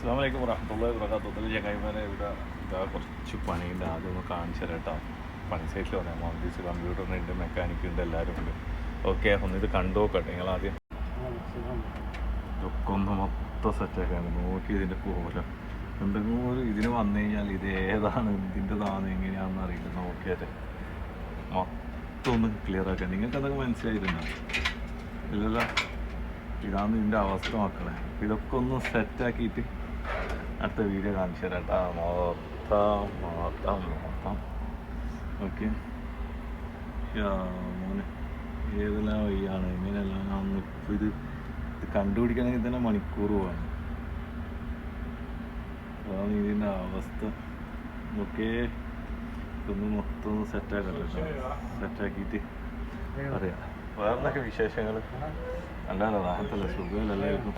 അസ്സലാമു അലൈക്കും വറഹ്മത്തുള്ളാഹി വബറകാതുഹു. ചങ്ങായിമാരെ ഇവിടെ ഇതാ കുറച്ച് പണിയുണ്ട്, ആദ്യം ഒന്ന് കാണിച്ചു തരാം കേട്ടോ. പണി സൈറ്റിൽ പറയാം, മോണ്ടീസ് കമ്പ്യൂട്ടറിനുണ്ട്, മെക്കാനിക്ക് ഉണ്ട്, എല്ലാവരും ഉണ്ട്. ഓക്കെ, ഒന്ന് ഇത് കണ്ടു നോക്കട്ടെ നിങ്ങൾ ആദ്യം. ഇതൊക്കെ ഒന്ന് മൊത്തം സെറ്റാക്കാണ്. നോക്കി ഇതിൻ്റെ പോലെ എന്തെങ്കിലും ഒരു ഇതിന് വന്നു കഴിഞ്ഞാൽ ഇത് ഏതാണ് ഇതിൻ്റെതാണ് എങ്ങനെയാണെന്ന് അറിയില്ല. നോക്കിയാൽ മൊത്തം ഒന്ന് ക്ലിയർ ആക്കാൻ. നിങ്ങൾക്ക് എന്തൊക്കെ മനസ്സിലായിട്ടുണ്ടോ? ഇല്ലല്ല, ഇതാണ് ഇതിൻ്റെ അവസ്ഥ മക്കളെ. ഇതൊക്കെ ഒന്ന് സെറ്റാക്കിയിട്ട് അടുത്ത വീഡിയോ കാണിച്ചു തരാം കേട്ടോ. മൊത്തം ഓക്കെ. മോനെ ഏതെല്ലാം വഴിയാണ് ഇങ്ങനെയെല്ലാം ഇപ്പോൾ ഇത് കണ്ടുപിടിക്കണമെങ്കിൽ തന്നെ മണിക്കൂർ പോവാണ്. അതാണ് ഇതിൻ്റെ അവസ്ഥ. ഓക്കെ, ഇതൊന്ന് മൊത്തം ഒന്ന് സെറ്റാക്കല്ലോ. സെറ്റാക്കിയിട്ട് പറയാം. വേറെ എന്തൊക്കെ വിശേഷങ്ങൾ? അല്ലാതെ റാഹത്തല്ല, സുഖമല്ല എല്ലാവർക്കും.